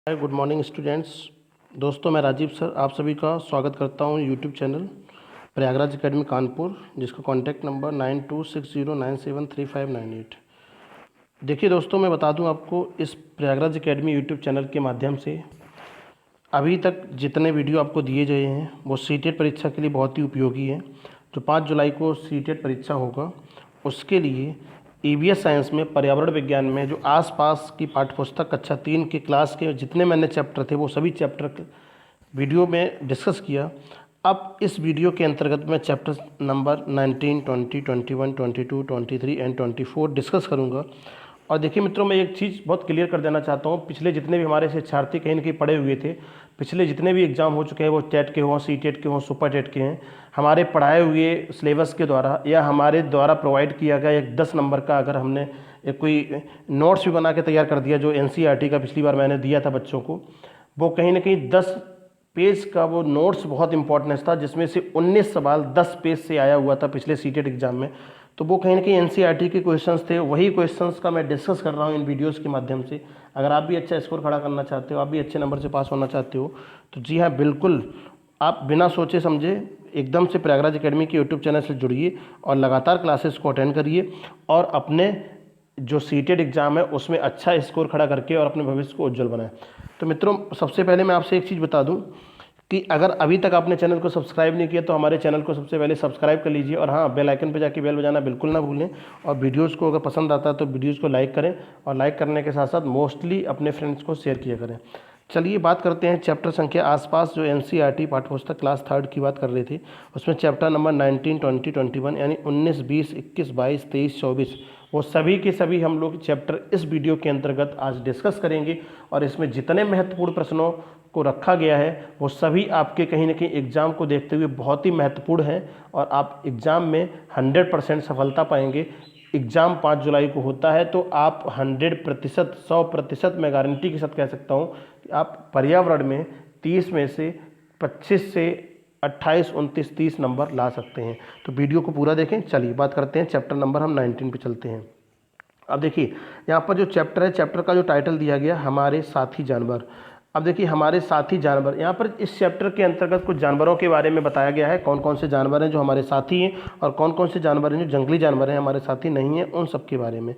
Hi good morning students. दोस्तों मैं Rajiv sir आप सभी का स्वागत करता हूं YouTube channel Prayagraj academy Kanpur, जिसका कॉन्टैक्ट नंबर 9260973598। देखिए दोस्तों, मैं बता दूं आपको, इस प्रयागराज एकेडमी यूट्यूब चैनल के माध्यम से अभी तक जितने वीडियो आपको दिए गए हैं वो सीटेट परीक्षा के लिए बहुत ही उपयोगी है। जो 5 जुलाई को सीटेट परीक्षा होगा उसके लिए ईवीएस साइंस में, पर्यावरण विज्ञान में जो आसपास की पाठ्यपुस्तक कक्षा 3 की क्लास के जितने मैंने चैप्टर थे वो सभी चैप्टर वीडियो में डिस्कस किया। अब इस वीडियो के अंतर्गत मैं चैप्टर नंबर 19, 20, 21, 22, 23 एंड 24 डिस्कस करूंगा। और देखिए मित्रों, मैं एक चीज़ बहुत क्लियर कर देना चाहता हूँ। पिछले जितने भी हमारे शिक्षार्थी कहीं न कहीं पढ़े हुए थे, पिछले जितने भी एग्ज़ाम हो चुके हैं, वो टेट के हों, सीटेट के हों, सुपर टेट के हैं, हमारे पढ़ाए हुए सिलेबस के द्वारा या हमारे द्वारा प्रोवाइड किया गया एक 10 नंबर का अगर हमने एक कोई नोट्स भी बना के तैयार कर दिया, जो एनसीईआरटी का पिछली बार मैंने दिया था बच्चों को, वो कहीं ना कहीं 10 पेज का वो नोट्स बहुत इंपॉर्टेंट था, जिसमें से 19 सवाल 10 पेज से आया हुआ था पिछले सीटेट एग्जाम में। तो वो कहीं ना कहीं एनसीईआरटी के क्वेश्चंस थे, वही क्वेश्चंस का मैं डिस्कस कर रहा हूँ इन वीडियोस के माध्यम से। अगर आप भी अच्छा स्कोर खड़ा करना चाहते हो, आप भी अच्छे नंबर से पास होना चाहते हो, तो जी हाँ बिल्कुल, आप बिना सोचे समझे एकदम से प्रयागराज एकेडमी के यूट्यूब चैनल से जुड़िए और लगातार क्लासेस को अटेंड करिए और अपने जो सीटेट एग्ज़ाम है उसमें अच्छा स्कोर खड़ा करके और अपने भविष्य को उज्जवल बनाएं। तो मित्रों, सबसे पहले मैं आपसे एक चीज़ बता दूं कि अगर अभी तक आपने चैनल को सब्सक्राइब नहीं किया तो हमारे चैनल को सबसे पहले सब्सक्राइब कर लीजिए और हाँ, बेल आइकन पर जाके बेल बजाना बिल्कुल ना भूलें। और वीडियोज़ को अगर पसंद आता है तो वीडियोज़ को लाइक करें और लाइक करने के साथ साथ मोस्टली अपने फ्रेंड्स को शेयर किया करें। चलिए बात करते हैं चैप्टर संख्या आसपास, जो एनसीईआरटी पाठ्यपुस्तक क्लास 3 की बात कर रहे थे, उसमें चैप्टर नंबर 19, 20, 21 यानी 19, 20, 21, 22, 23, 24 वो सभी के सभी हम लोग चैप्टर इस वीडियो के अंतर्गत आज डिस्कस करेंगे। और इसमें जितने महत्वपूर्ण प्रश्नों को रखा गया है वो सभी आपके कहीं ना कहीं एग्ज़ाम को देखते हुए बहुत ही महत्वपूर्ण हैं और आप एग्ज़ाम में 100% सफलता पाएंगे। एग्ज़ाम 5 जुलाई को होता है, तो आप 100%, 100% मैं गारंटी के साथ कह सकता हूँ कि आप पर्यावरण में 30 में से 25 से 28, 29, 30 नंबर ला सकते हैं। तो वीडियो को पूरा देखें। चलिए बात करते हैं चैप्टर नंबर, हम 19 पे चलते हैं। अब देखिए यहाँ पर जो चैप्टर है, चैप्टर का जो टाइटल दिया गया, हमारे साथी जानवर। अब देखिए हमारे साथी जानवर, यहाँ पर इस चैप्टर के अंतर्गत कुछ जानवरों के बारे में बताया गया है, कौन कौन से जानवर हैं जो हमारे साथी हैं और कौन कौन से जानवर हैं जो जंगली जानवर हैं, हमारे साथी नहीं हैं, उन सब के बारे में।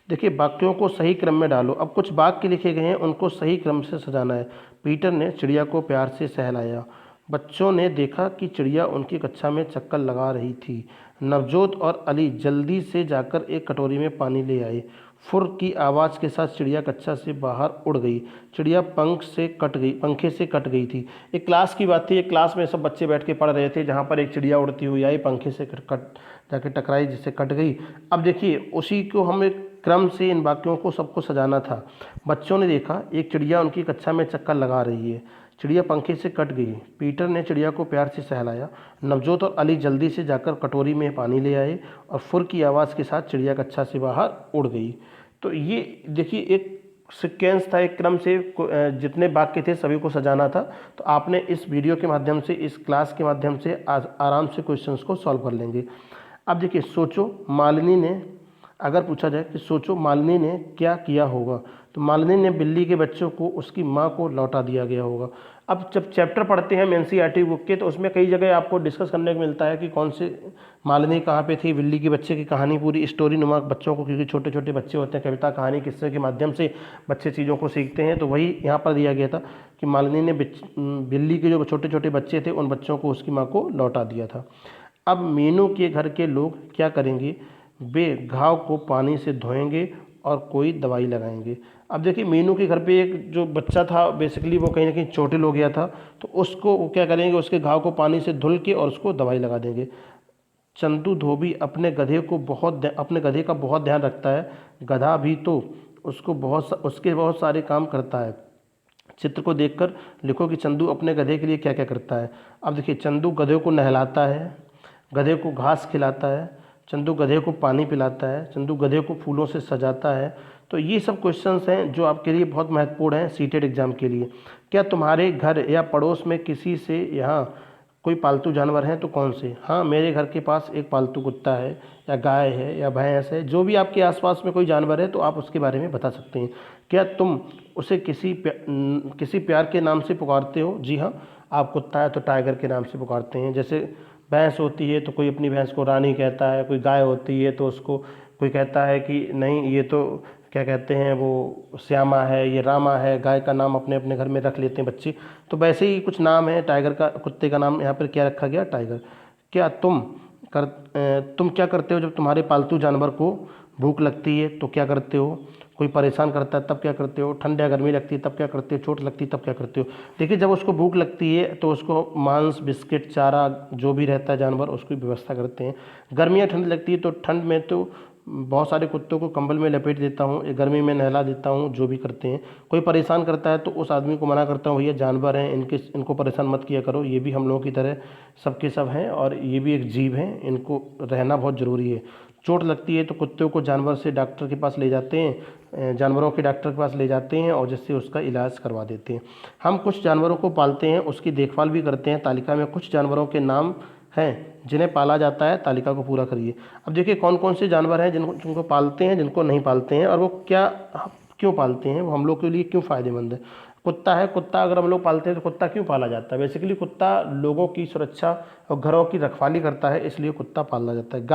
देखिए वाक्यों को सही क्रम में डालो। अब कुछ वाक्य लिखे गए हैं, उनको सही क्रम से सजाना है। पीटर ने चिड़िया को प्यार से सहलाया। बच्चों ने देखा कि चिड़िया उनकी कक्षा में चक्कर लगा रही थी। नवजोत और अली जल्दी से जाकर एक कटोरी में पानी ले आए। फुर की आवाज़ के साथ चिड़िया कक्षा से बाहर उड़ गई। चिड़िया पंखे से कट गई थी। एक क्लास की बात थी, एक क्लास में सब बच्चे बैठ के पढ़ रहे थे, जहाँ पर एक चिड़िया उड़ती हुई आई, पंखे से कट जाके टकराई, जिससे कट गई। अब देखिए उसी को हमें क्रम से इन वाक्यों को सबको सजाना था। बच्चों ने देखा एक चिड़िया उनकी कक्षा में चक्कर लगा रही है। चिड़िया पंखे से कट गई। पीटर ने चिड़िया को प्यार से सहलाया। नवजोत और अली जल्दी से जाकर कटोरी में पानी ले आए और फुर की आवाज़ के साथ चिड़िया कक्षा से बाहर उड़ गई। तो ये देखिए एक सीक्वेंस था, एक क्रम से जितने वाक्य थे सभी को सजाना था। तो आपने इस वीडियो के माध्यम से, इस क्लास के माध्यम से आराम से क्वेश्चंस को सॉल्व कर लेंगे। अब देखिए, सोचो मालिनी ने, अगर पूछा जाए कि सोचो मालिनी ने क्या किया होगा, तो मालिनी ने बिल्ली के बच्चों को उसकी माँ को लौटा दिया गया होगा। अब जब चैप्टर पढ़ते हैं हम एनसीईआरटी बुक के, तो उसमें कई जगह आपको डिस्कस करने को मिलता है कि कौन से मालिनी कहाँ पे थी, बिल्ली के बच्चे की कहानी पूरी स्टोरी नुमा बच्चों को, क्योंकि छोटे छोटे बच्चे होते हैं, कविता कहानी किस्से के माध्यम से बच्चे चीज़ों को सीखते हैं, तो वही यहाँ पर दिया गया था कि मालिनी ने बिल्ली के जो छोटे छोटे बच्चे थे उन बच्चों को उसकी माँ को लौटा दिया था। अब मीनू के घर के लोग क्या करेंगे, वे घाव को पानी से धोएंगे और कोई दवाई लगाएंगे। अब देखिए मीनू के घर पे एक जो बच्चा था, बेसिकली वो कहीं ना कहीं चोटिल हो गया था, तो उसको वो क्या करेंगे, उसके घाव को पानी से धुल के और उसको दवाई लगा देंगे। चंदू धोबी अपने गधे का बहुत ध्यान रखता है। गधा भी तो उसके बहुत सारे काम करता है। चित्र को देखकर लिखो कि चंदू अपने गधे के लिए क्या क्या करता है। अब देखिए, चंदू गधे को नहलाता है, गधे को घास खिलाता है, चंदू गधे को पानी पिलाता है, चंदू गधे को फूलों से सजाता है। तो ये सब क्वेश्चंस हैं जो आपके लिए बहुत महत्वपूर्ण हैं सीटेट एग्जाम के लिए। क्या तुम्हारे घर या पड़ोस में किसी से यहाँ कोई पालतू जानवर हैं, तो कौन से? हाँ, मेरे घर के पास एक पालतू कुत्ता है या गाय है या भैंस है। जो भी आपके आसपास में कोई जानवर है तो आप उसके बारे में बता सकते हैं। क्या तुम उसे किसी प्यार के नाम से पुकारते हो? जी हाँ, आप कुत्ता है तो टाइगर के नाम से पुकारते हैं। जैसे भैंस होती है तो कोई अपनी भैंस को रानी कहता है, कोई गाय होती है तो उसको कोई कहता है कि नहीं ये तो क्या कहते हैं वो श्यामा है, ये रामा है। गाय का नाम अपने अपने घर में रख लेते हैं बच्चे। तो वैसे ही कुछ नाम है, टाइगर का, कुत्ते का नाम यहाँ पर क्या रखा गया? टाइगर। क्या तुम क्या करते हो जब तुम्हारे पालतू जानवर को भूख लगती है तो क्या करते हो? कोई परेशान करता है तब क्या करते हो? ठंड या गर्मी लगती है तब क्या करते हो? चोट लगती है तब क्या करते हो? देखिए, जब उसको भूख लगती है तो उसको मांस, बिस्किट, चारा जो भी रहता है जानवर उसकी व्यवस्था करते हैं। गर्मी या ठंड लगती है तो ठंड में तो बहुत सारे कुत्तों को कंबल में लपेट देता हूँ, गर्मी में नहला देता हूँ, जो भी करते हैं। कोई परेशान करता है तो उस आदमी को मना करता हूँ, भैया जानवर हैं, इनको परेशान मत किया करो, ये भी हम लोगों की तरह सबके सब हैं और ये भी एक जीव हैं, इनको रहना बहुत ज़रूरी है। चोट लगती है तो कुत्तों को जानवर से डॉक्टर के पास ले जाते हैं, जानवरों के डॉक्टर के पास ले जाते हैं और जिससे उसका इलाज करवा देते हैं। हम कुछ जानवरों को पालते हैं, उसकी देखभाल भी करते हैं। तालिका में कुछ जानवरों के नाम हैं जिन्हें पाला जाता है, तालिका को पूरा करिए। अब देखिए कौन कौन से जानवर हैं जिनको पालते हैं, जिनको नहीं पालते हैं, और वो क्यों पालते हैं, वो हम लोग के लिए क्यों फ़ायदेमंद है। कुत्ता है, कुत्ता अगर हम लोग पालते हैं तो कुत्ता क्यों पाला जाता है? बेसिकली कुत्ता लोगों की सुरक्षा और घरों की रखवाली करता है, इसलिए कुत्ता पाला जाता है।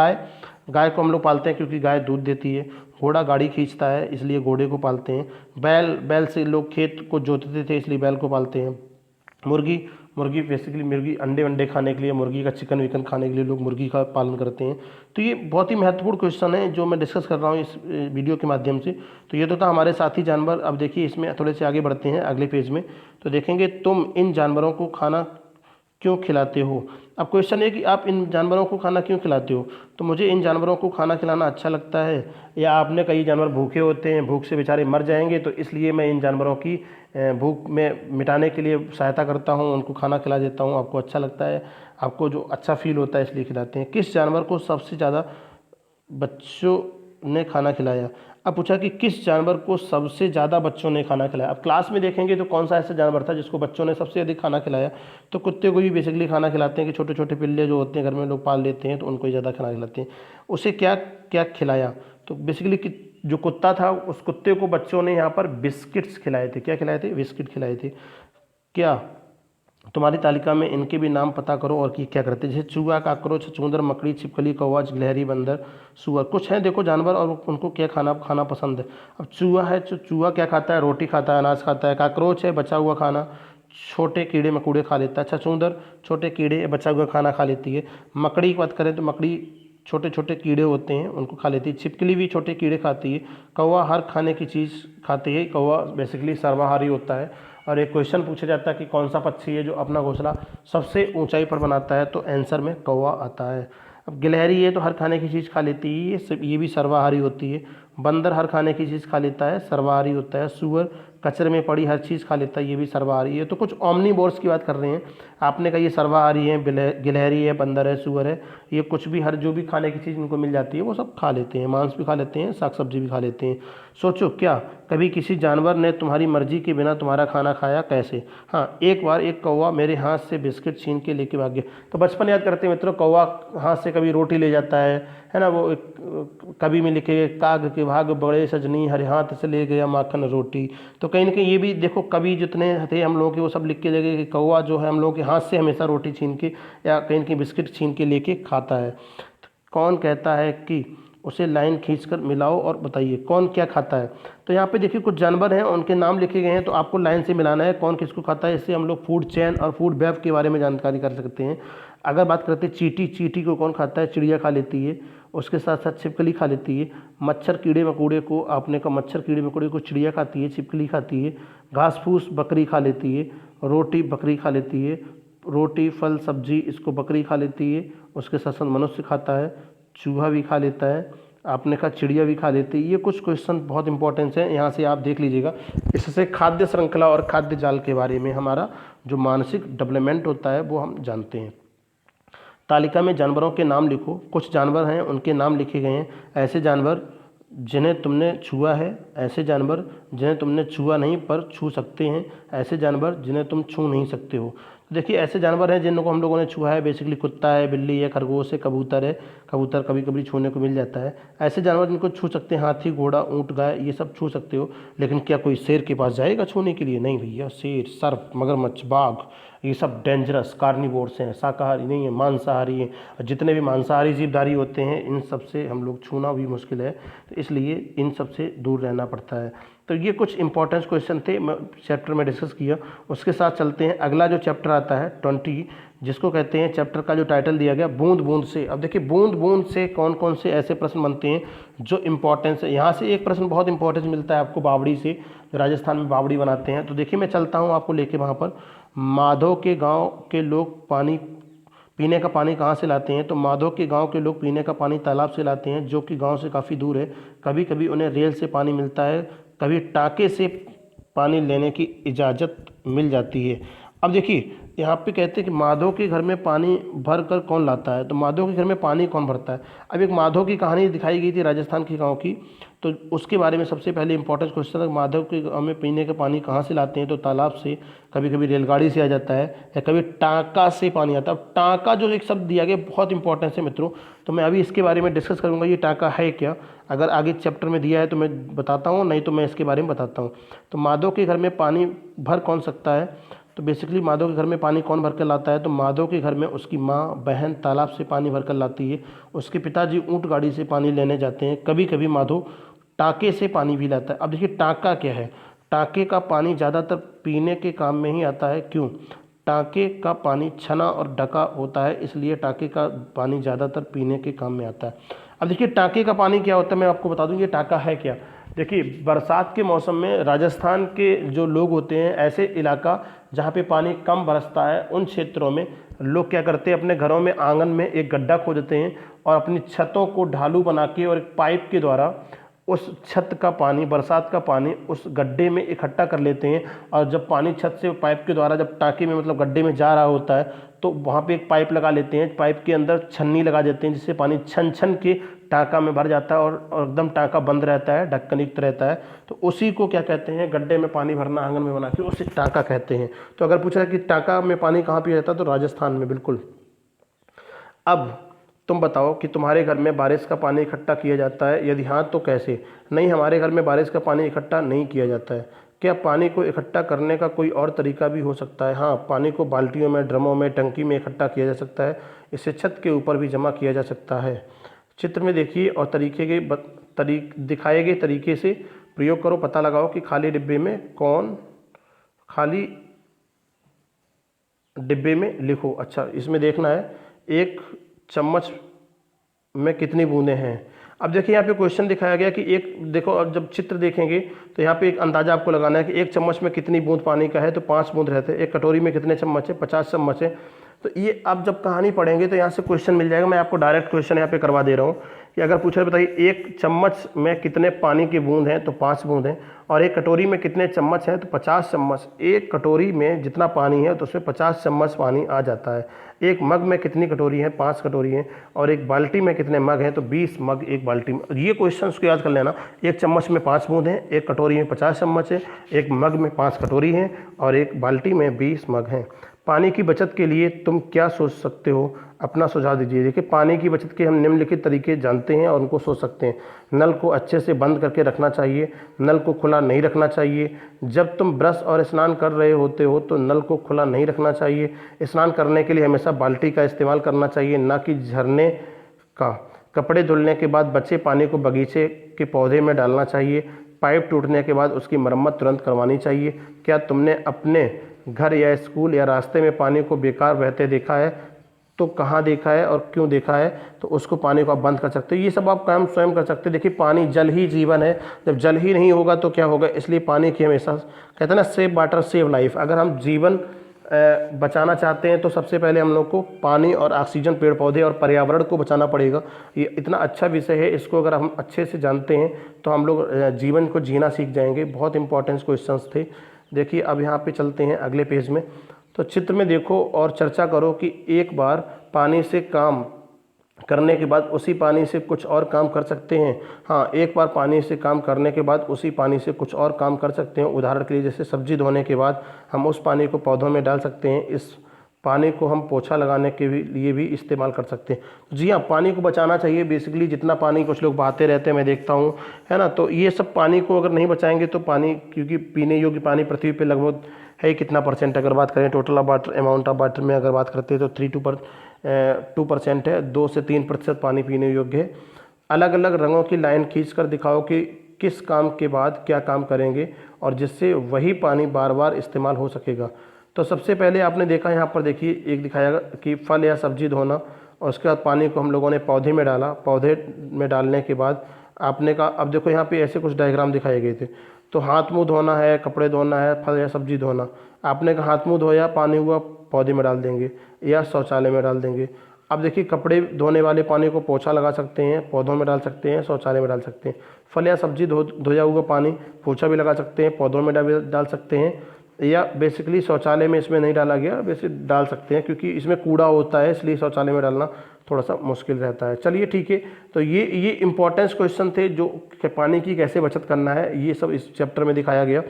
गाय को हम लोग पालते हैं क्योंकि गाय दूध देती है। घोड़ा गाड़ी खींचता है, इसलिए घोड़े को पालते हैं। बैल से लोग खेत को जोतते थे, इसलिए बैल को पालते हैं। मुर्गी बेसिकली मुर्गी अंडे खाने के लिए, मुर्गी का चिकन विकन खाने के लिए लोग मुर्गी का पालन करते हैं। तो ये बहुत ही महत्वपूर्ण क्वेश्चन है जो मैं डिस्कस कर रहा हूँ इस वीडियो के माध्यम से। तो ये तो था हमारे साथी जानवर। अब देखिए इसमें थोड़े से आगे बढ़ते हैं अगले पेज में, तो देखेंगे तुम इन जानवरों को खाना क्यों खिलाते हो। अब क्वेश्चन है कि आप इन जानवरों को खाना क्यों खिलाते हो। तो मुझे इन जानवरों को खाना खिलाना अच्छा लगता है, या आपने कई जानवर भूखे होते हैं, भूख से बेचारे मर जाएंगे, तो इसलिए मैं इन जानवरों की भूख में मिटाने के लिए सहायता करता हूँ, उनको खाना खिला देता हूँ। आपको अच्छा लगता है, आपको जो अच्छा फील होता है इसलिए खिलाते हैं। किस जानवर को सबसे ज़्यादा बच्चों ने खाना खिलाया। अब पूछा कि किस जानवर को सबसे ज़्यादा बच्चों ने खाना खिलाया। अब क्लास में देखेंगे तो कौन सा ऐसा जानवर था जिसको बच्चों ने सबसे अधिक खाना खिलाया। तो कुत्ते को भी बेसिकली खाना खिलाते हैं कि छोटे छोटे पिल्ले जो होते हैं घर में लोग पाल लेते हैं तो उनको ही ज़्यादा खाना खिलाते हैं। उसे क्या क्या खिलाया। तो बेसिकली जो कुत्ता था उस कुत्ते को बच्चों ने यहाँ पर बिस्किट्स खिलाए थे। क्या खिलाए थे? बिस्किट खिलाए थे। क्या तुम्हारी तालिका में इनके भी नाम पता करो और कि क्या करते हैं। जैसे चूहा, काकरोच, छछूंदर, मकड़ी, छिपकली, कौवा, गिलहरी, बंदर, सुअर। कुछ हैं देखो जानवर और उनको क्या खाना पसंद है। अब चूहा है, चूहा क्या खाता है? रोटी खाता है, अनाज खाता है। काकरोच है, बचा हुआ खाना, छोटे कीड़े मकोड़े खा लेता है। छछूंदर छोटे कीड़े बचा हुआ खाना खा लेती है। मकड़ी की बात करें तो मकड़ी छोटे छोटे कीड़े होते हैं उनको खा लेती है। छिपकली भी छोटे कीड़े खाती है। कौवा हर खाने की चीज़ खाती है। कौवा बेसिकली सर्वाहारी होता है। और एक क्वेश्चन पूछा जाता है कि कौन सा पक्षी है जो अपना घोंसला सबसे ऊंचाई पर बनाता है, तो आंसर में कौवा आता है। अब गिलहरी है तो हर खाने की चीज़ खा लेती है, ये भी सर्वाहारी होती है। बंदर हर खाने की चीज़ खा लेता है, सर्वाहारी होता है। सूअर कचरे में पड़ी हर चीज़ खा लेता है, ये भी सर्वाहारी है। तो कुछ ओमनिवोर्स की बात कर रहे हैं। आपने कहा ये सर्वाहारी है, गिलहरी है, बंदर है, सूअर है, ये कुछ भी हर जो भी खाने की चीज़ इनको मिल जाती है वो सब खा लेते हैं। मांस भी खा लेते हैं, साग सब्जी भी खा लेते हैं। सोचो क्या कभी किसी जानवर ने तुम्हारी मर्जी के बिना तुम्हारा खाना खाया? कैसे? हाँ, एक बार एक कौवा मेरे हाथ से बिस्किट छीन के लेके भाग गया। तो बचपन याद करते हैं मित्रों, कौवा हाथ से कभी रोटी ले जाता है ना। वो कभी में लिखे काग के भाग बड़े सजनी, हरे हाथ से ले गया माखन रोटी। तो कहीं ना कहीं ये भी देखो कवि जितने थे हम लोगों के वो सब लिख के लगे कि कौवा जो है हम लोगों के हाथ से हमेशा रोटी छीन के या कहीं ना कहीं बिस्किट छीन के लेके खाता है। कौन कहता है कि उसे लाइन खींचकर मिलाओ और बताइए कौन क्या खाता है। तो यहाँ पे देखिए कुछ जानवर हैं उनके नाम लिखे गए हैं, तो आपको लाइन से मिलाना है कौन किसको खाता है। इससे हम लोग फूड चेन और फूड वेब के बारे में जानकारी कर सकते हैं। अगर बात करते हैं चींटी को कौन खाता है? चिड़िया खा लेती है। उसके साथ साथ छिपकली खा लेती है। मच्छर कीड़े मकोड़े को आपने कहा मच्छर कीड़े मकोड़े को चिड़िया खाती है, छिपकली खाती है। घास फूस बकरी खा लेती है। रोटी बकरी खा लेती है। रोटी फल सब्जी इसको बकरी खा लेती है। उसके साथ साथ मनुष्य खाता है, चूहा भी खा लेता है, आपने कहा चिड़िया भी खा लेती है। ये कुछ क्वेश्चन बहुत इंपॉर्टेंट हैं, यहाँ से आप देख लीजिएगा। इससे खाद्य श्रृंखला और खाद्य जाल के बारे में हमारा जो मानसिक डेवलपमेंट होता है वो हम जानते हैं। तालिका में जानवरों के नाम लिखो। कुछ जानवर हैं उनके नाम लिखे गए हैं। ऐसे जानवर जिन्हें तुमने छुआ है, ऐसे जानवर जिन्हें तुमने छुआ नहीं पर छू सकते हैं, ऐसे जानवर जिन्हें तुम छू नहीं सकते हो। तो देखिए ऐसे जानवर हैं जिनको हम लोगों ने छुआ है, बेसिकली कुत्ता है, बिल्ली है, खरगोश है, कबूतर है। कबूतर कभी कभी छूने को मिल जाता है। ऐसे जानवर जिनको छू सकते हैं, हाथी, घोड़ा, ऊँट, गाय, ये सब छू सकते हो। लेकिन क्या कोई शेर के पास जाएगा छूने के लिए? नहीं भैया, शेर, सर्प, मगरमच्छ, बाघ, ये सब डेंजरस कार्निवोर्स हैं, शाकाहारी नहीं है, मांसाहारी हैं। जितने भी मांसाहारी जीवधारी होते हैं इन सब से हम लोग छूना भी मुश्किल है, तो इसलिए इन सब से दूर रहना पड़ता है। तो ये कुछ इंपॉर्टेंट क्वेश्चन थे मैं चैप्टर में डिस्कस किया। उसके साथ चलते हैं, अगला जो चैप्टर आता है 20, जिसको कहते हैं, चैप्टर का जो टाइटल दिया गया बूंद बूंद से। अब देखिए बूंद बूंद से कौन कौन से ऐसे प्रश्न बनते हैं जो इंपॉर्टेंस है। यहाँ से एक प्रश्न बहुत इंपॉर्टेंस मिलता है आपको बावड़ी से, जो राजस्थान में बावड़ी बनाते हैं। तो देखिए मैं चलता हूँ आपको लेके वहाँ पर। माधो के गांव के लोग पानी पीने का पानी कहाँ से लाते हैं? तो माधो के गांव के लोग पीने का पानी तालाब से लाते हैं, जो कि गांव से काफ़ी दूर है। कभी कभी उन्हें रेल से पानी मिलता है, कभी टाँके से पानी लेने की इजाज़त मिल जाती है। अब देखिए यहाँ पे कहते हैं कि माधो के घर में पानी भर कर कौन लाता है? तो माधो के घर में पानी कौन भरता है? अब एक माधो की कहानी दिखाई गई थी राजस्थान के गांव की, तो उसके बारे में सबसे पहले इंपॉर्टेंट क्वेश्चन है, माधव के गांव में पीने का पानी कहाँ से लाते हैं? तो तालाब से, कभी कभी रेलगाड़ी से आ जाता है, या कभी टाँका से पानी आता है। अब टाँका जो एक शब्द दिया गया बहुत इंपॉर्टेंट है मित्रों, तो मैं अभी इसके बारे में डिस्कस करूँगा, ये टाँका है क्या। अगर आगे चैप्टर में दिया है तो मैं बताता हूँ, नहीं तो मैं इसके बारे में बताता हूँ। तो माधव के घर में पानी भर कौन सकता है? तो बेसिकली माधव के घर में पानी कौन भर कर लाता है? तो माधव के घर में उसकी माँ, बहन तालाब से पानी भर कर लाती है। उसके पिताजी ऊँट गाड़ी से पानी लेने जाते हैं। कभी कभी माधव टाँके से पानी भी लाता है। अब देखिए टाँका क्या है? टाँके का पानी ज़्यादातर पीने के काम में ही आता है। क्यों? टाँके का पानी छना और ढका होता है, इसलिए टाँके का पानी ज़्यादातर पीने के काम में आता है। अब देखिए टाँके का पानी क्या होता है, मैं आपको बता दूं ये टाँका है क्या। देखिए बरसात के मौसम में राजस्थान के जो लोग होते हैं, ऐसे इलाका जहाँ पे पानी कम बरसता है, उन क्षेत्रों में लोग क्या करते हैं, अपने घरों में आंगन में एक गड्ढा खोदते हैं और अपनी छतों को ढालू बना के और एक पाइप के द्वारा उस छत का पानी, बरसात का पानी उस गड्ढे में इकट्ठा कर लेते हैं। और जब पानी छत से पाइप के द्वारा जब टाँके में मतलब गड्ढे में जा रहा होता है, तो वहाँ पे एक पाइप लगा लेते हैं, पाइप के अंदर छन्नी लगा देते हैं, जिससे पानी छन छन के टाँका में भर जाता है और एकदम टाँका बंद रहता है, ढक्कन युक्त रहता है। तो उसी को क्या कहते हैं, गड्ढे में पानी भरना आंगन में बना के, उसे टाँका कहते हैं। तो अगर पूछा कि टाँका में पानी कहाँ पिया जाता है, तो राजस्थान में, बिल्कुल। अब तुम बताओ कि तुम्हारे घर में बारिश का पानी इकट्ठा किया जाता है, यदि हाँ तो कैसे? नहीं, हमारे घर में बारिश का पानी इकट्ठा नहीं किया जाता है। क्या पानी को इकट्ठा करने का कोई और तरीका भी हो सकता है? हाँ, पानी को बाल्टियों में, ड्रमों में, टंकी में इकट्ठा किया जा सकता है। इसे छत के ऊपर भी जमा किया जा सकता है। चित्र में देखिए और दिखाए गए तरीके से प्रयोग करो, पता लगाओ कि खाली डिब्बे में लिखो। अच्छा, इसमें देखना है एक चम्मच में कितनी बूंदें हैं। अब देखिए यहाँ पे क्वेश्चन दिखाया गया कि एक, देखो अब जब चित्र देखेंगे तो यहाँ पे एक अंदाजा आपको लगाना है कि एक चम्मच में कितनी बूंद पानी का है, तो 5 बूंद रहते हैं। एक कटोरी में कितने चम्मच है? 50 चम्मच है। तो ये आप जब कहानी पढ़ेंगे तो यहाँ से क्वेश्चन मिल जाएगा। मैं आपको डायरेक्ट क्वेश्चन यहाँ पे करवा दे रहा हूँ कि अगर पूछे बताइए एक चम्मच में कितने पानी की बूंद हैं, तो 5 बूंद हैं। और एक कटोरी में कितने चम्मच हैं, तो 50 चम्मच। एक कटोरी में जितना पानी है तो उसमें 50 चम्मच पानी आ जाता है। एक मग में कितनी कटोरी है? 5 कटोरी हैं। और एक बाल्टी में कितने मग हैं? तो 20 मग एक बाल्टी में। ये क्वेश्चन को याद कर लेना। एक चम्मच में 5 बूंद हैं, एक कटोरी में 50 चम्मच है, एक मग में 5 कटोरी हैं और एक बाल्टी में 20 मग हैं। पानी की बचत के लिए तुम क्या सोच सकते हो? अपना सुझाव दीजिए। देखिए पानी की बचत के हम निम्नलिखित तरीके जानते हैं और उनको सोच सकते हैं। नल को अच्छे से बंद करके रखना चाहिए, नल को खुला नहीं रखना चाहिए। जब तुम ब्रश और स्नान कर रहे होते हो तो नल को खुला नहीं रखना चाहिए। स्नान करने के लिए हमेशा बाल्टी का इस्तेमाल करना चाहिए, ना कि झरने का। कपड़े धुलने के बाद बचे पानी को बगीचे के पौधे में डालना चाहिए। पाइप टूटने के बाद उसकी मरम्मत तुरंत करवानी चाहिए। क्या तुमने अपने घर या स्कूल या रास्ते में पानी को बेकार बहते देखा है? तो कहाँ देखा है और क्यों देखा है? तो उसको पानी को आप बंद कर सकते हो। ये सब आप काम स्वयं कर सकते हैं। देखिए पानी, जल ही जीवन है। जब जल ही नहीं होगा तो क्या होगा? इसलिए पानी की हमेशा, कहते हैं ना, सेव वाटर सेव लाइफ। अगर हम जीवन बचाना चाहते हैं तो सबसे पहले हम लोग को पानी और ऑक्सीजन, पेड़ पौधे और पर्यावरण को बचाना पड़ेगा। ये इतना अच्छा विषय है, इसको अगर हम अच्छे से जानते हैं तो हम लोग जीवन को जीना सीख जाएंगे। बहुत इंपॉर्टेंट क्वेश्चंस थे। देखिए अब यहाँ पे चलते हैं अगले पेज में। तो चित्र में देखो और चर्चा करो कि एक बार पानी से काम करने के बाद उसी पानी से कुछ और काम कर सकते हैं। हाँ, एक बार पानी से काम करने के बाद उसी पानी से कुछ और काम कर सकते हैं। उदाहरण के लिए जैसे सब्जी धोने के बाद हम उस पानी को पौधों में डाल सकते हैं। इस पानी को हम पोछा लगाने के लिए भी इस्तेमाल कर सकते हैं। जी हाँ, पानी को बचाना चाहिए। बेसिकली जितना पानी कुछ लोग बहाते रहते हैं, मैं देखता हूँ, है ना। तो ये सब पानी को अगर नहीं बचाएंगे तो पानी, क्योंकि पीने योग्य पानी पृथ्वी पे लगभग है कितना परसेंट, अगर बात करें total of water, amount of water में अगर बात करते हैं तो 2% है। 2 से 3% पानी पीने योग्य है। अलग अलग रंगों की लाइन खींच कर दिखाओ कि किस काम के बाद क्या काम करेंगे और जिससे वही पानी बार बार इस्तेमाल हो सकेगा। तो सबसे पहले आपने देखा यहाँ पर, देखिए एक दिखाया कि फल या सब्जी धोना, और उसके बाद पानी को हम लोगों ने पौधे में डाला। पौधे में डालने के बाद आपने कहा, अब देखो यहाँ पे ऐसे कुछ डायग्राम दिखाए गए थे। तो हाथ मुंह धोना है, कपड़े धोना है, फल या सब्जी धोना। आपने कहा हाथ मुंह धोया, पानी हुआ पौधे में डाल देंगे या शौचालय में डाल देंगे। अब देखिए, कपड़े धोने वाले पानी को पोछा लगा सकते हैं, पौधों में डाल सकते हैं, शौचालय में डाल सकते हैं। फल या सब्जी धोया हुआ पानी पोछा भी लगा सकते हैं, पौधों में डाल सकते हैं, या बेसिकली शौचालय में इसमें नहीं डाला गया, वैसे डाल सकते हैं क्योंकि इसमें कूड़ा होता है, इसलिए शौचालय में डालना थोड़ा सा मुश्किल रहता है। चलिए ठीक है, तो ये इंपॉर्टेंस क्वेश्चन थे जो कि पानी की कैसे बचत करना है, ये सब इस चैप्टर में दिखाया गया।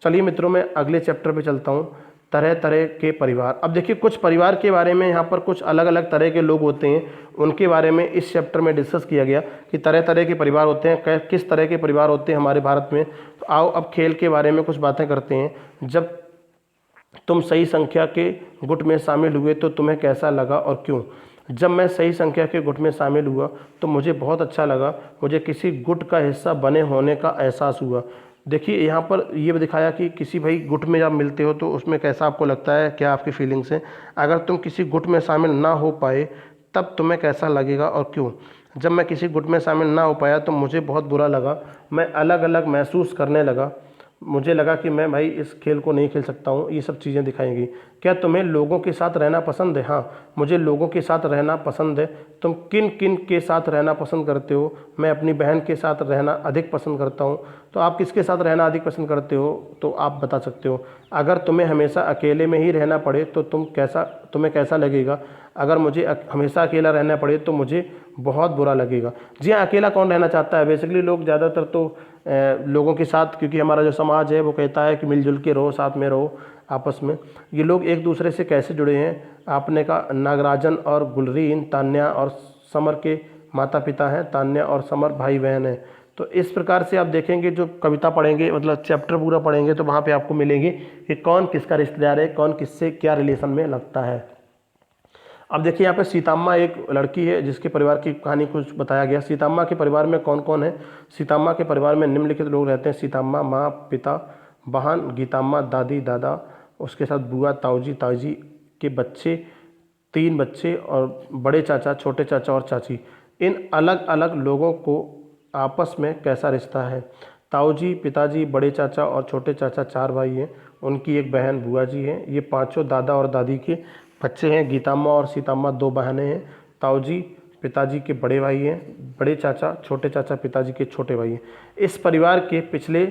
चलिए मित्रों, मैं अगले चैप्टर पे चलता हूँ, तरह तरह के परिवार। अब देखिए, कुछ परिवार के बारे में यहाँ पर कुछ अलग अलग तरह के लोग होते हैं, उनके बारे में इस चैप्टर में डिस्कस किया गया कि तरह तरह के परिवार होते हैं, किस तरह के परिवार होते हैं हमारे भारत में। तो आओ अब खेल के बारे में कुछ बातें करते हैं। जब तुम सही संख्या के गुट में शामिल हुए तो तुम्हें कैसा लगा और क्यों? जब मैं सही संख्या के गुट में शामिल हुआ तो मुझे बहुत अच्छा लगा, मुझे किसी गुट का हिस्सा बने होने का एहसास हुआ। देखिए यहाँ पर ये दिखाया कि किसी भाई गुट में जब मिलते हो तो उसमें कैसा आपको लगता है, क्या आपकी फीलिंग्स हैं। अगर तुम किसी गुट में शामिल ना हो पाए तब तुम्हें कैसा लगेगा और क्यों? जब मैं किसी गुट में शामिल ना हो पाया तो मुझे बहुत बुरा लगा, मैं अलग अलग महसूस करने लगा, मुझे लगा कि मैं भाई इस खेल को नहीं खेल सकता हूँ। ये सब चीज़ें दिखाएंगी। क्या तुम्हें लोगों के साथ रहना पसंद है? हाँ, मुझे लोगों के साथ रहना पसंद है। तुम किन किन के साथ रहना पसंद करते हो? मैं अपनी बहन के साथ रहना अधिक पसंद करता हूँ। तो आप किसके साथ रहना अधिक पसंद करते हो, तो आप बता सकते हो। अगर तुम्हें हमेशा अकेले में ही रहना पड़े तो तुम्हें कैसा लगेगा? अगर मुझे हमेशा अकेला रहना पड़े तो मुझे बहुत बुरा लगेगा। जी हाँ, अकेला कौन रहना चाहता है? बेसिकली लोग ज़्यादातर तो लोगों के साथ, क्योंकि हमारा जो समाज है वो कहता है कि मिलजुल के रहो, साथ में रहो आपस में। ये लोग एक दूसरे से कैसे जुड़े हैं? आपने कहा नागराजन और गुलरीन तान्या और समर के माता पिता हैं, तान्या और समर भाई बहन हैं। तो इस प्रकार से आप देखेंगे, जो कविता पढ़ेंगे, मतलब चैप्टर पूरा पढ़ेंगे, तो वहाँ पे आपको मिलेंगे कि कौन किसका रिश्तेदार है, कौन किससे क्या रिलेशन में लगता है। अब देखिए यहाँ पे सीताम्मा एक लड़की है जिसके परिवार की कहानी कुछ बताया गया। सीताम्मा के परिवार में कौन कौन है? सीताम्मा के परिवार में निम्नलिखित लोग रहते हैं। सीताम्मा माँ, पिता, बहन, गीताम्मा, दादी, दादा, उसके साथ बुआ, ताऊजी, ताऊजी के बच्चे, 3 बच्चे, और बड़े चाचा, छोटे चाचा और चाची। इन अलग अलग लोगों को आपस में कैसा रिश्ता है? ताऊजी, पिताजी, बड़े चाचा और छोटे चाचा 4 भाई हैं, उनकी एक बहन बुआ जी हैं। ये पांचों दादा और दादी के बच्चे हैं। गीताम्मा और सीताम्मा 2 बहनें हैं। ताऊजी पिताजी के बड़े भाई हैं, बड़े चाचा, छोटे चाचा पिताजी के छोटे भाई हैं। इस परिवार के पिछले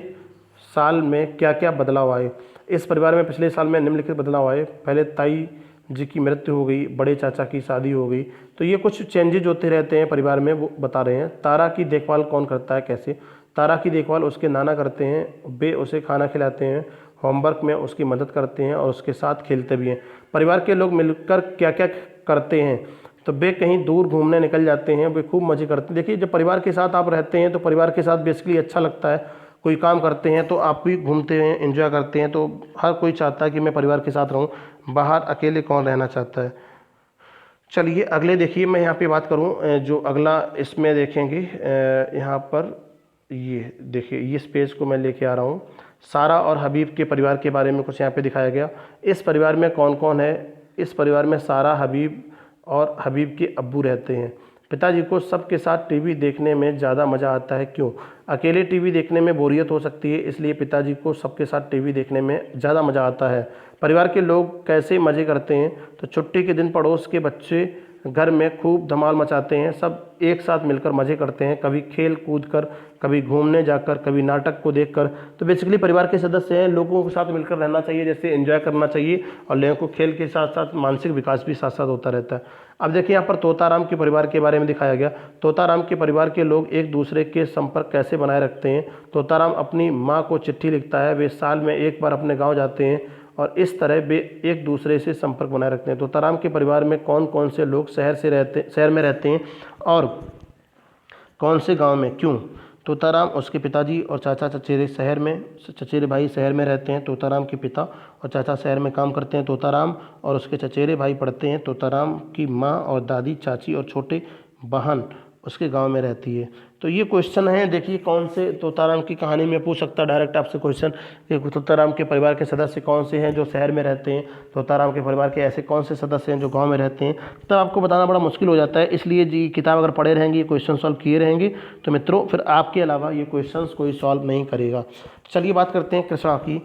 साल में क्या क्या बदलाव आए? इस परिवार में पिछले साल में निम्नलिखित बदलाव आए। पहले ताई जी की मृत्यु हो गई, बड़े चाचा की शादी हो गई। तो ये कुछ चेंजेज होते रहते हैं परिवार में, वो बता रहे हैं। तारा की देखभाल कौन करता है, कैसे? तारा की देखभाल उसके नाना करते हैं, वे उसे खाना खिलाते हैं, होमवर्क में उसकी मदद करते हैं और उसके साथ खेलते भी हैं। परिवार के लोग मिलकर क्या क्या करते हैं? तो वे कहीं दूर घूमने निकल जाते हैं, वे खूब मज़े करते हैं। देखिए, जब परिवार के साथ आप रहते हैं तो परिवार के साथ बेसिकली अच्छा लगता है। कोई काम करते हैं तो आप भी घूमते हैं, एंजॉय करते हैं। तो हर कोई चाहता है कि मैं परिवार के साथ रहूं, बाहर अकेले कौन रहना चाहता है। चलिए अगले देखिए, मैं यहाँ पे बात करूँ, जो अगला इसमें देखेंगे, यहाँ पर ये देखिए, इस पेज को मैं लेके आ रहा हूँ। सारा और हबीब के परिवार के बारे में कुछ यहाँ पे दिखाया गया। इस परिवार में कौन कौन है? इस परिवार में सारा, हबीब और हबीब के अब्बू रहते हैं। पिताजी को सबके साथ टीवी देखने में ज़्यादा मज़ा आता है, क्यों? अकेले टीवी देखने में बोरियत हो सकती है, इसलिए पिताजी को सबके साथ टीवी देखने में ज़्यादा मज़ा आता है। परिवार के लोग कैसे मज़े करते हैं? तो छुट्टी के दिन पड़ोस के बच्चे घर में खूब धमाल मचाते हैं, सब एक साथ मिलकर मज़े करते हैं, कभी खेल कूद कर, कभी घूमने जाकर, कभी नाटक को देखकर। तो बेसिकली परिवार के सदस्य हैं, लोगों के साथ मिलकर रहना चाहिए, जैसे एंजॉय करना चाहिए, और लोगों को खेल के साथ साथ मानसिक विकास भी साथ साथ होता रहता है। अब देखिए यहाँ पर तोताराम के परिवार के बारे में दिखाया गया। तोताराम के परिवार के लोग एक दूसरे के संपर्क कैसे बनाए रखते हैं। तोताराम अपनी माँ को चिट्ठी लिखता है, वे साल में एक बार अपने गाँव जाते हैं और इस तरह वे एक दूसरे से संपर्क बनाए रखते हैं। तोताराम के परिवार में कौन कौन से लोग शहर में रहते हैं और कौन से गांव में, क्यों। तोताराम, उसके पिताजी और चाचा चचेरे भाई शहर में रहते हैं। तोताराम के पिता और चाचा शहर में काम करते हैं। तोताराम और उसके चचेरे भाई पढ़ते हैं। तोताराम की माँ और दादी, चाची और छोटे बहन उसके गांव में रहती है। तो ये क्वेश्चन है, देखिए कौन से तोताराम की कहानी में पूछ सकता है डायरेक्ट आपसे क्वेश्चन कि तोताराम के परिवार के सदस्य कौन से हैं जो शहर में रहते हैं, तोताराम के परिवार के ऐसे कौन से सदस्य हैं जो गांव में रहते हैं। तब आपको बताना बड़ा मुश्किल हो जाता है, इसलिए जी किताब अगर पढ़े रहेंगे, ये क्वेश्चन सॉल्व किए रहेंगे तो मित्रों फिर आपके अलावा ये क्वेश्चन कोई सॉल्व नहीं करेगा। चलिए बात करते हैं कृष्णा की।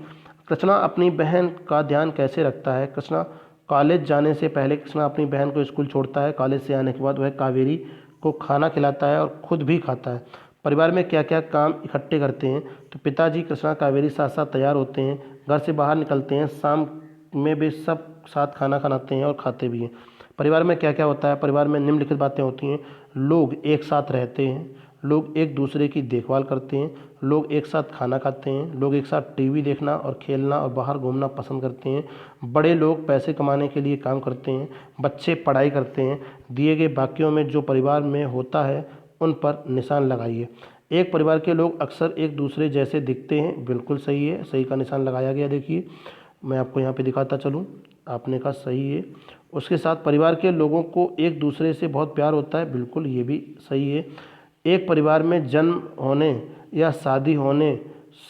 कृष्णा अपनी बहन का ध्यान कैसे रखता है। कृष्णा कॉलेज जाने से पहले कृष्णा अपनी बहन को स्कूल छोड़ता है। कॉलेज से आने के बाद वह कावेरी को खाना खिलाता है और खुद भी खाता है। परिवार में क्या क्या काम इकट्ठे करते हैं। तो पिताजी कृष्णा कावेरी साथ साथ तैयार होते हैं, घर से बाहर निकलते हैं, शाम में भी सब साथ खाना खाते हैं और खाते भी हैं। परिवार में क्या क्या होता है। परिवार में निम्नलिखित बातें होती हैं। लोग एक साथ रहते हैं, लोग एक दूसरे की देखभाल करते हैं, लोग एक साथ खाना खाते हैं, लोग एक साथ टीवी देखना और खेलना और बाहर घूमना पसंद करते हैं, बड़े लोग पैसे कमाने के लिए काम करते हैं, बच्चे पढ़ाई करते हैं। दिए गए वाक्यों में जो परिवार में होता है उन पर निशान लगाइए। एक परिवार के लोग अक्सर एक दूसरे जैसे दिखते हैं, बिल्कुल सही है, सही का निशान लगाया गया। देखिए मैं आपको यहाँ पे दिखाता चलूँ, आपने कहा सही है। उसके साथ परिवार के लोगों को एक दूसरे से बहुत प्यार होता है, बिल्कुल ये भी सही है। एक परिवार में जन्म होने या शादी होने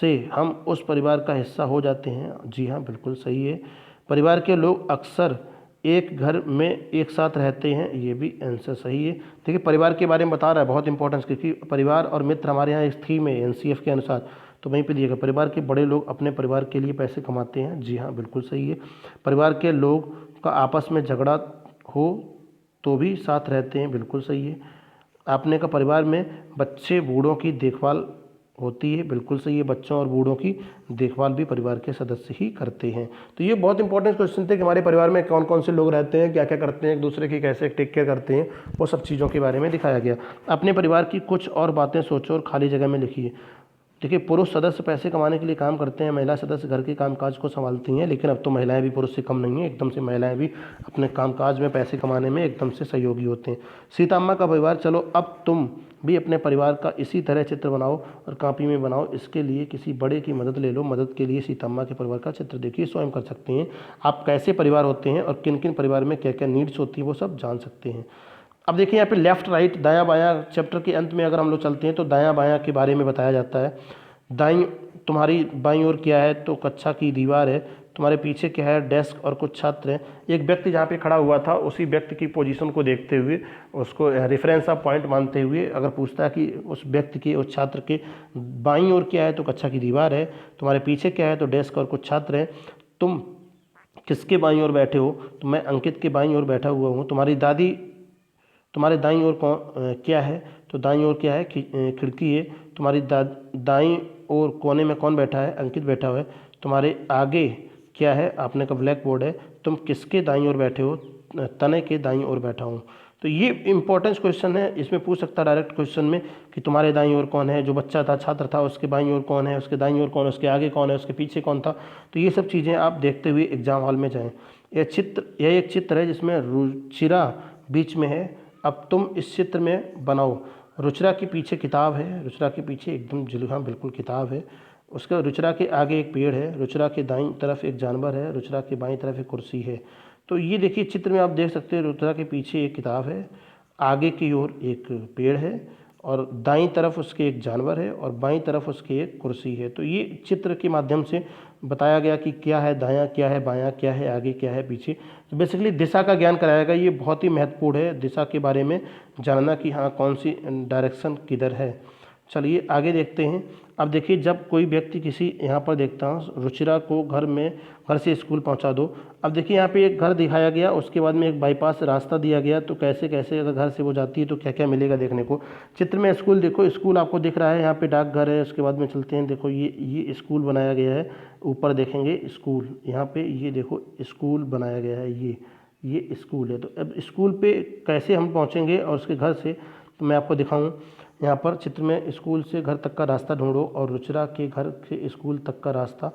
से हम उस परिवार का हिस्सा हो जाते हैं, जी हाँ बिल्कुल सही है। परिवार के लोग अक्सर एक घर में एक साथ रहते हैं, ये भी आंसर सही है। देखिए परिवार के बारे में बता रहा है, बहुत इंपॉर्टेंस, क्योंकि परिवार और मित्र हमारे यहाँ एक थीम है एनसीएफ के अनुसार, तो वहीं पे दिएगा परिवार के बड़े लोग अपने परिवार के लिए पैसे कमाते हैं, जी हाँ बिल्कुल सही है। परिवार के लोग का आपस में झगड़ा हो तो भी साथ रहते हैं, बिल्कुल सही है। आपने का परिवार में बच्चे बूढ़ों की देखभाल होती है, बिल्कुल सही है। बच्चों और बूढ़ों की देखभाल भी परिवार के सदस्य ही करते हैं। तो ये बहुत इंपॉर्टेंट क्वेश्चन थे कि हमारे परिवार में कौन कौन से लोग रहते हैं, क्या क्या करते हैं, एक दूसरे की कैसे टेक केयर करते हैं, वो सब चीज़ों के बारे में दिखाया गया। अपने परिवार की कुछ और बातें सोचो और खाली जगह में लिखिए। देखिए पुरुष सदस्य पैसे कमाने के लिए काम करते हैं, महिला सदस्य घर के कामकाज को संभालती हैं, लेकिन अब तो महिलाएं भी पुरुष से कम नहीं हैं, एकदम से महिलाएं भी अपने कामकाज में पैसे कमाने में एकदम से सहयोगी होते हैं। सीता अम्मा का परिवार, चलो अब तुम भी अपने परिवार का इसी तरह चित्र बनाओ और कॉपी में बनाओ। इसके लिए किसी बड़े की मदद ले लो। मदद के लिए सीता अम्मा के परिवार का चित्र देखिए, स्वयं कर सकते हैं। आप कैसे परिवार होते हैं और किन किन परिवार में क्या क्या नीड्स होती है वो सब जान सकते हैं। अब देखिए यहाँ पे लेफ़्ट राइट दायां बायां, चैप्टर के अंत में अगर हम लोग चलते हैं तो दायां बायां के बारे में बताया जाता है। दाईं, तुम्हारी बाईं ओर क्या है, तो कक्षा की दीवार है। तुम्हारे पीछे क्या है, डेस्क और कुछ छात्र हैं। एक व्यक्ति जहाँ पे खड़ा हुआ था उसी व्यक्ति की पोजीशन को देखते हुए, उसको रेफरेंस ऑफ पॉइंट मानते हुए अगर पूछता है कि उस व्यक्ति के, उस छात्र के बाईं ओर क्या है, तो कक्षा की दीवार है। तुम्हारे पीछे क्या है, तो डेस्क और कुछ छात्र हैं। तुम किसके बाईं ओर बैठे हो, तो मैं अंकित के बाईं ओर बैठा हुआ हूँ। तुम्हारे दाईं ओर क्या है, तो दाईं ओर क्या है, खिड़की है। तुम्हारी दाईं ओर कोने में कौन बैठा है, अंकित बैठा हुआ है। तुम्हारे आगे क्या है, आपने का ब्लैक बोर्ड है। तुम किसके दाईं ओर बैठे हो, तने के दाईं ओर बैठा हूँ। तो ये इंपॉर्टेंट क्वेश्चन है, इसमें पूछ सकता है डायरेक्ट क्वेश्चन में कि तुम्हारे दाईं ओर कौन है, जो बच्चा था, छात्र था, उसके बाईं ओर कौन है, उसके दाईं ओर कौन है, उसके आगे कौन है, उसके पीछे कौन था। तो ये सब चीज़ें आप देखते हुए एग्जाम हॉल में जाएँ। यह एक चित्र है जिसमें रुचिरा बीच में है। अब तुम इस चित्र में बनाओ। रुचिरा के पीछे किताब है, रुचिरा के पीछे एकदम हाँ बिल्कुल किताब है। उसका रुचिरा के आगे एक पेड़ है, रुचिरा के दाईं तरफ एक जानवर है, रुचिरा के बाईं तरफ एक कुर्सी है। तो ये देखिए चित्र में आप देख सकते हैं, रुचिरा के पीछे एक किताब है, आगे की ओर एक पेड़ है और दाईं तरफ उसके एक जानवर है और बाईं तरफ उसके एक कुर्सी है। तो ये चित्र के माध्यम से बताया गया कि क्या है दायां, क्या है बायां, क्या है आगे, क्या है पीछे। तो बेसिकली दिशा का ज्ञान कराया गया। ये बहुत ही महत्वपूर्ण है दिशा के बारे में जानना कि हाँ कौन सी डायरेक्शन किधर है। चलिए आगे देखते हैं। अब देखिए, जब कोई व्यक्ति किसी, यहाँ पर देखता हूँ, रुचिरा को घर से स्कूल पहुँचा दो। अब देखिए यहाँ पे एक घर दिखाया गया, उसके बाद में एक बाईपास रास्ता दिया गया, तो कैसे कैसे अगर घर से वो जाती है तो क्या क्या मिलेगा देखने को। चित्र में स्कूल देखो, स्कूल आपको दिख रहा है, यहाँ पे डाकघर है। उसके बाद में चलते हैं, देखो ये स्कूल बनाया गया है। ऊपर देखेंगे स्कूल, यहाँ पे ये देखो स्कूल बनाया गया है, ये स्कूल है। तो अब स्कूल पे कैसे हम पहुँचेंगे और उसके घर से, तो मैं आपको दिखाऊँ। यहाँ पर चित्र में स्कूल से घर तक का रास्ता ढूंढो और रुचिरा के घर से स्कूल तक का रास्ता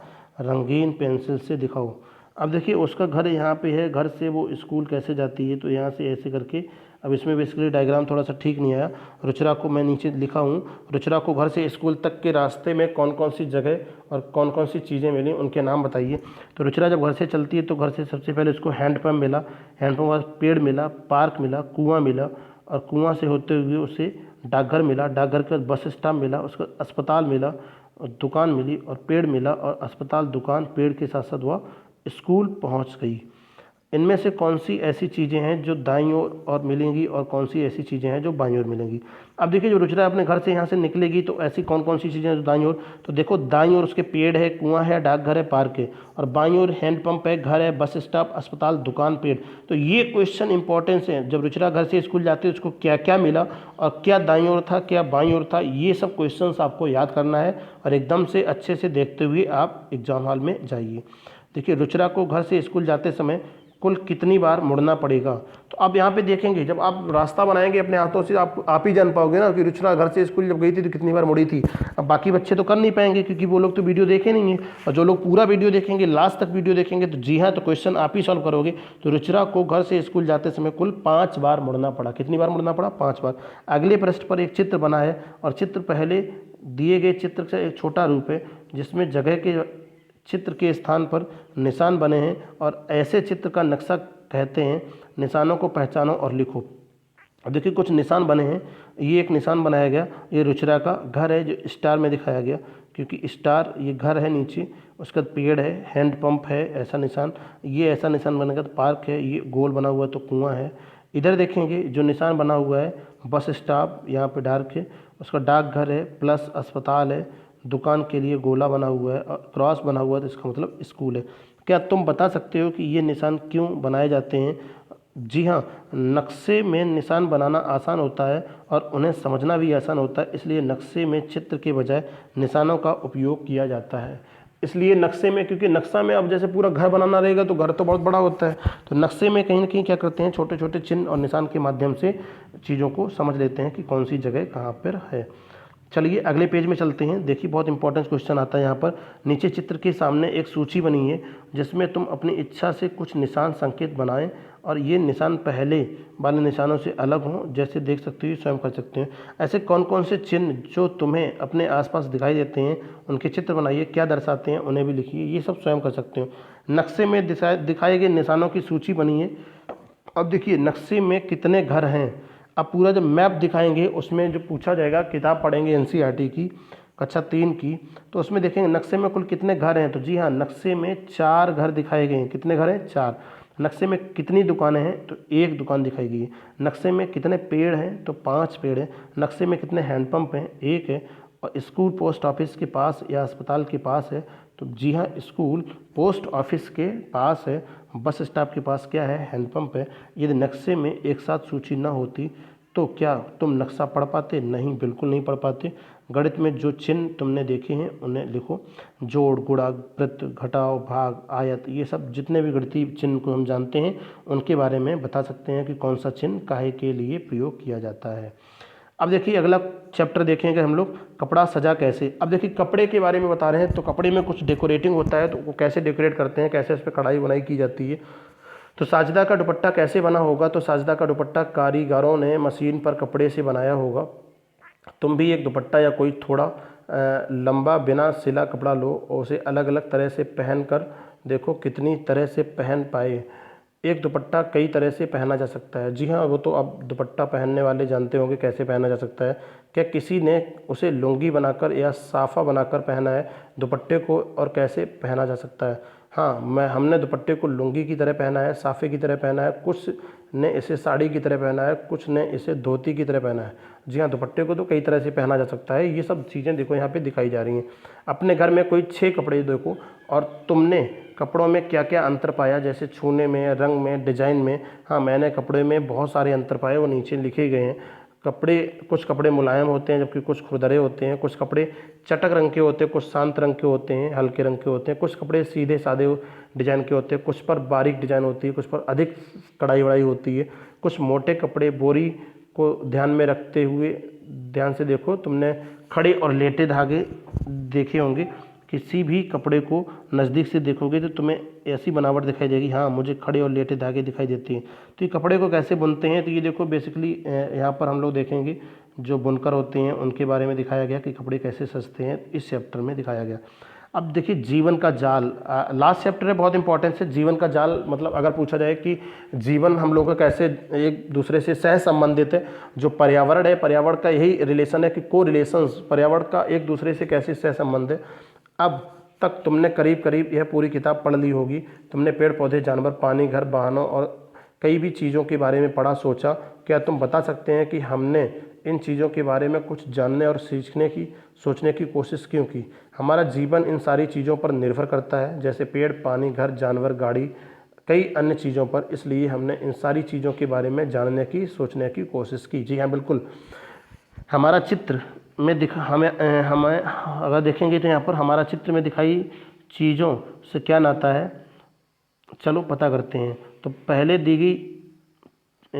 रंगीन पेंसिल से दिखाओ। अब देखिए उसका घर यहाँ पे है, घर से वो स्कूल कैसे जाती है, तो यहाँ से ऐसे करके। अब इसमें बेसिकली डायग्राम थोड़ा सा ठीक नहीं आया। रुचिरा को मैं नीचे लिखा हूँ, रुचिरा को घर से स्कूल तक के रास्ते में कौन कौन सी जगह और कौन कौन सी चीज़ें मिली, उनके नाम बताइए। तो रुचिरा जब घर से चलती है तो घर से सबसे पहले उसको हैंडपम्प मिला, हैंडपम्प के बाद पेड़ मिला, पार्क मिला, कुआँ मिला, और कुआँ से होते हुए उसे डाकघर मिला, डाकघर के बाद बस स्टॉप मिला, उसका अस्पताल मिला, और दुकान मिली, और पेड़ मिला, और अस्पताल, दुकान, पेड़ के साथ साथ वह स्कूल पहुंच गई। इनमें से कौन सी ऐसी चीज़ें हैं जो दाईं ओर और मिलेंगी और कौन सी ऐसी चीज़ें हैं जो बाईं ओर मिलेंगी। अब देखिए, जो रुचिरा अपने घर से यहाँ से निकलेगी तो ऐसी कौन कौन सी चीज़ें हैं जो दाईं ओर, तो देखो दाईं ओर उसके पेड़ है, कुआं है, डाकघर है, पार्क है, और बाईं ओर हैंडपंप है, घर है, बस स्टॉप, अस्पताल, दुकान, पेड़। तो ये क्वेश्चन इंपॉर्टेंस है, जब रुचिरा घर से स्कूल जाती है उसको क्या क्या मिला और क्या दाईं ओर था, क्या बाईं ओर था, ये सब क्वेश्चन आपको याद करना है और एकदम से अच्छे से देखते हुए आप एग्जाम हॉल में जाइए। देखिए, रुचिरा को घर से स्कूल जाते समय कुल कितनी बार मुड़ना पड़ेगा। तो अब यहाँ पे देखेंगे, जब आप रास्ता बनाएंगे अपने हाथों से, आप ही जान पाओगे ना कि रुचिरा घर से स्कूल जब गई थी तो कितनी बार मुड़ी थी। अब बाकी बच्चे तो कर नहीं पाएंगे क्योंकि वो लोग तो वीडियो देखे नहीं है, और जो लोग पूरा वीडियो देखेंगे, लास्ट तक वीडियो देखेंगे, तो जी हाँ, तो क्वेश्चन आप ही सॉल्व करोगे। तो रुचिरा को घर से स्कूल जाते समय कुल 5 बार मुड़ना पड़ा। कितनी बार मुड़ना पड़ा? 5 बार। अगले पृष्ठ पर एक चित्र बना है और चित्र पहले दिए गए चित्र से एक छोटा रूप है जिसमें जगह के चित्र के स्थान पर निशान बने हैं, और ऐसे चित्र का नक्शा कहते हैं। निशानों को पहचानो और लिखो। अब देखिए कुछ निशान बने हैं। ये एक निशान बनाया गया, ये रुचिरा का घर है जो स्टार में दिखाया गया, क्योंकि स्टार ये घर है नीचे, उसका पेड़ है, हैंडपंप है, ऐसा निशान, ये ऐसा निशान बनेगा। तो पार्क है, ये गोल बना हुआ तो कुआं है। इधर देखेंगे जो निशान बना हुआ है, बस स्टॉप यहाँ पे डार्क है, उसका डाकघर है, प्लस अस्पताल है, दुकान के लिए गोला बना हुआ है और क्रॉस बना हुआ है, तो इसका मतलब स्कूल है। क्या तुम बता सकते हो कि ये निशान क्यों बनाए जाते हैं? जी हाँ, नक्शे में निशान बनाना आसान होता है और उन्हें समझना भी आसान होता है, इसलिए नक्शे में चित्र के बजाय निशानों का उपयोग किया जाता है। इसलिए नक्शे में, क्योंकि नक्शा में अब जैसे पूरा घर बनाना रहेगा तो घर तो बहुत बड़ा होता है, तो नक्शे में कहीं ना कहीं क्या करते हैं, छोटे छोटे चिन्ह और निशान के माध्यम से चीज़ों को समझ लेते हैं कि कौन सी जगह कहाँ पर है। चलिए अगले पेज में चलते हैं। देखिए बहुत इंपॉर्टेंट क्वेश्चन आता है यहाँ पर। नीचे चित्र के सामने एक सूची बनी है जिसमें तुम अपनी इच्छा से कुछ निशान संकेत बनाएं और ये निशान पहले वाले निशानों से अलग हों, जैसे देख सकते हो, स्वयं कर सकते हैं। ऐसे कौन कौन से चिन्ह जो तुम्हें अपने आसपास दिखाई देते हैं उनके चित्र बनाइए, क्या दर्शाते हैं उन्हें भी लिखिए, ये सब स्वयं कर सकते हो। नक्शे में दिखाए गए निशानों की सूची बनी है। अब देखिए नक्शे में कितने घर हैं। अब पूरा जब मैप दिखाएंगे उसमें जो पूछा जाएगा, किताब पढ़ेंगे एनसीईआरटी की कक्षा 3 की, तो उसमें देखेंगे नक्शे में कुल कितने घर हैं। तो जी हाँ, नक्शे में 4 घर दिखाए गए हैं। कितने घर हैं? 4। नक्शे में कितनी दुकानें हैं? तो 1 दुकान दिखाई गई है। नक्शे में कितने पेड़ हैं? तो 5 पेड़ हैं। नक्शे में कितने हैंडपंप हैं? 1 है। और स्कूल पोस्ट ऑफिस के पास या अस्पताल के पास है? तो जी हाँ, स्कूल पोस्ट ऑफिस के पास है। बस स्टॉप के पास क्या है? हैंडपंप है। यदि नक्शे में एक साथ सूची न होती तो क्या तुम नक्शा पढ़ पाते? नहीं, बिल्कुल नहीं पढ़ पाते। गणित में जो चिन्ह तुमने देखे हैं उन्हें लिखो। जोड़, गुणा, वृत्त, घटाव, भाग, आयत, ये सब जितने भी गणितीय चिन्ह को हम जानते हैं उनके बारे में बता सकते हैं कि कौन सा चिन्ह काहे के लिए प्रयोग किया जाता है। अब देखिए अगला चैप्टर देखेंगे हम लोग, कपड़ा सजा कैसे। अब देखिए कपड़े के बारे में बता रहे हैं, तो कपड़े में कुछ डेकोरेटिंग होता है, तो वो कैसे डेकोरेट करते हैं, कैसे इस पर कढ़ाई बुनाई की जाती है। तो साजदा का दुपट्टा कैसे बना होगा? तो साजदा का दुपट्टा कारीगरों ने मशीन पर कपड़े से बनाया होगा। तुम भी एक दुपट्टा या कोई थोड़ा लंबा बिना सिला कपड़ा लो और उसे अलग अलग तरह से पहन कर देखो कितनी तरह से पहन पाए। एक दुपट्टा कई तरह से पहना जा सकता है। जी हाँ, वो तो अब दुपट्टा पहनने वाले जानते होंगे कैसे पहना जा सकता है। क्या किसी ने उसे लुंगी बनाकर या साफ़ा बनाकर पहना है दुपट्टे को, और कैसे पहना जा सकता है? हाँ, हमने दुपट्टे को लुंगी की तरह पहना है, साफ़े की तरह पहना है, कुछ ने इसे साड़ी की तरह पहना है, कुछ ने इसे धोती की तरह पहना है। जी हाँ, दुपट्टे को तो कई तरह से पहना जा सकता है। ये सब चीज़ें देखो यहाँ पे दिखाई जा रही हैं। अपने घर में कोई 6 कपड़े देखो और तुमने कपड़ों में क्या क्या अंतर पाया, जैसे छूने में, रंग में, डिज़ाइन में। हाँ, मैंने कपड़े में बहुत सारे अंतर पाए, वो नीचे लिखे गए हैं। कुछ कपड़े मुलायम होते हैं जबकि कुछ खुरदरे होते हैं, कुछ कपड़े चटक रंग के होते हैं, कुछ शांत रंग के होते हैं, हल्के रंग के होते हैं, कुछ कपड़े सीधे सादे डिज़ाइन के होते हैं, कुछ पर बारीक डिज़ाइन होती है, कुछ पर अधिक कढ़ाई वढ़ाई होती है, कुछ मोटे कपड़े। बोरी को ध्यान में रखते हुए ध्यान से देखो, तुमने खड़े और लेटे धागे देखे होंगे। किसी भी कपड़े को नज़दीक से देखोगे तो तुम्हें ऐसी बनावट दिखाई देगी, हाँ मुझे खड़े और लेटे धागे दिखाई देती हैं। तो ये कपड़े को कैसे बुनते हैं, तो ये देखो बेसिकली यहाँ पर हम लोग देखेंगे जो बुनकर होते हैं उनके बारे में दिखाया गया कि कपड़े कैसे सजते हैं, इस चैप्टर में दिखाया गया। अब देखिए जीवन का जाल, लास्ट चैप्टर है, बहुत इंपॉर्टेंस है। जीवन का जाल मतलब अगर पूछा जाए कि जीवन हम लोगों का कैसे एक दूसरे से सह संबंधित है, जो पर्यावरण है, पर्यावरण का यही रिलेशन है कि को रिलेशंस, पर्यावरण का एक दूसरे से कैसे सह संबंध है। अब तक तुमने करीब करीब यह पूरी किताब पढ़ ली होगी। तुमने पेड़ पौधे, जानवर, पानी, घर, वाहनों और कई भी चीज़ों के बारे में पढ़ा, सोचा। क्या तुम बता सकते हैं कि हमने इन चीज़ों के बारे में कुछ जानने और सीखने की, सोचने की कोशिश क्यों की? हमारा जीवन इन सारी चीज़ों पर निर्भर करता है, जैसे पेड़, पानी, घर, जानवर, गाड़ी, कई अन्य चीज़ों पर। इसलिए हमने इन सारी चीज़ों के बारे में जानने की, सोचने की कोशिश की। जी हाँ, बिल्कुल। हमारा चित्र में हमें अगर देखेंगे तो यहाँ पर हमारा चित्र में दिखाई चीज़ों से क्या नाता है, चलो पता करते हैं। तो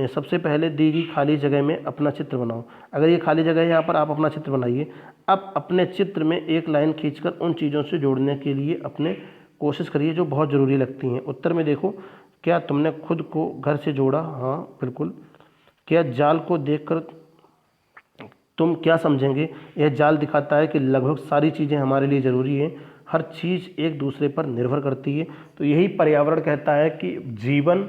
सबसे पहले दी गई खाली जगह में अपना चित्र बनाओ। अगर ये खाली जगह है यहाँ पर, आप अपना चित्र बनाइए। अब अपने चित्र में एक लाइन खींचकर उन चीज़ों से जोड़ने के लिए अपने कोशिश करिए जो बहुत ज़रूरी लगती हैं। उत्तर में देखो, क्या तुमने खुद को घर से जोड़ा? हाँ बिल्कुल। क्या जाल को देखकर तुम क्या समझेंगे? यह जाल दिखाता है कि लगभग सारी चीज़ें हमारे लिए ज़रूरी हैं, हर चीज़ एक दूसरे पर निर्भर करती है। तो यही पर्यावरण कहता है कि जीवन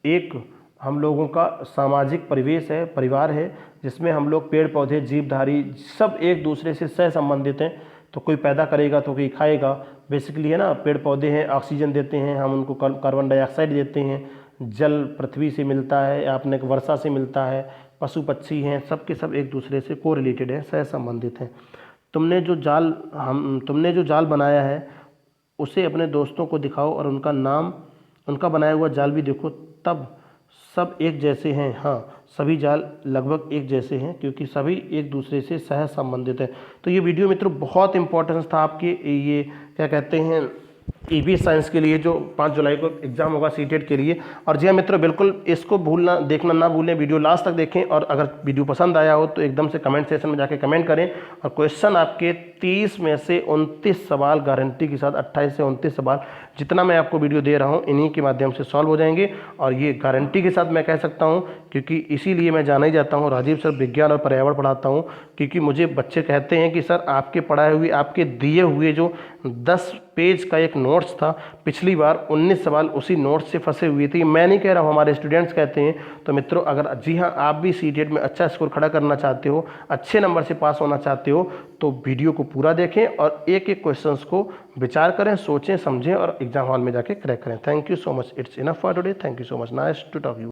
एक हम लोगों का सामाजिक परिवेश है, परिवार है, जिसमें हम लोग पेड़ पौधे, जीवधारी सब एक दूसरे से सह संबंधित हैं। तो कोई पैदा करेगा तो कोई खाएगा, बेसिकली है ना। पेड़ पौधे हैं, ऑक्सीजन देते हैं, हम उनको कार्बन डाइऑक्साइड देते हैं। जल पृथ्वी से मिलता है, आपने वर्षा से मिलता है। पशु पक्षी हैं, सब के सब एक दूसरे से को रिलेटेड है, सह संबंधित हैं। तुमने जो जाल बनाया है उसे अपने दोस्तों को दिखाओ और उनका बनाया हुआ जाल भी देखो, तब सब एक जैसे हैं। हाँ, सभी जाल लगभग एक जैसे हैं क्योंकि सभी एक दूसरे से सह संबंधित हैं। तो ये वीडियो मित्रों बहुत इंपॉर्टेंस था आपके ये क्या कहते हैं ईवीएस साइंस के लिए, जो 5 जुलाई को एग्जाम होगा सीटेट के लिए। और जी हाँ मित्रों, बिल्कुल इसको देखना ना भूलें, वीडियो लास्ट तक देखें। और अगर वीडियो पसंद आया हो तो एकदम से कमेंट सेक्शन में जाके कमेंट करें। और क्वेश्चन आपके 30 में से 29 सवाल गारंटी के साथ, 28 से 29 सवाल जितना मैं आपको वीडियो दे रहा हूँ इन्हीं के माध्यम से सॉल्व हो जाएंगे। और ये गारंटी के साथ मैं कह सकता हूँ, क्योंकि इसीलिए मैं जाना ही जाता हूँ, राजीव सर विज्ञान और पर्यावरण पढ़ाता हूँ। क्योंकि मुझे बच्चे कहते हैं कि सर आपके पढ़ाए हुए, आपके दिए हुए जो 10 पेज का एक नोट्स था, पिछली बार 19 सवाल उसी नोट्स से फंसे हुए थे। मैं नहीं कह रहा हूँ, हमारे स्टूडेंट्स कहते हैं। तो मित्रों, अगर जी हाँ आप भी सीटेट में अच्छा स्कोर खड़ा करना चाहते हो, अच्छे नंबर से पास होना चाहते हो, तो वीडियो को पूरा देखें और एक एक क्वेश्चंस को विचार करें, सोचें, समझें और एग्जाम हॉल में जाके क्रैक करें। Thank you so much. It's enough for today. Thank you so much. Nice to talk you.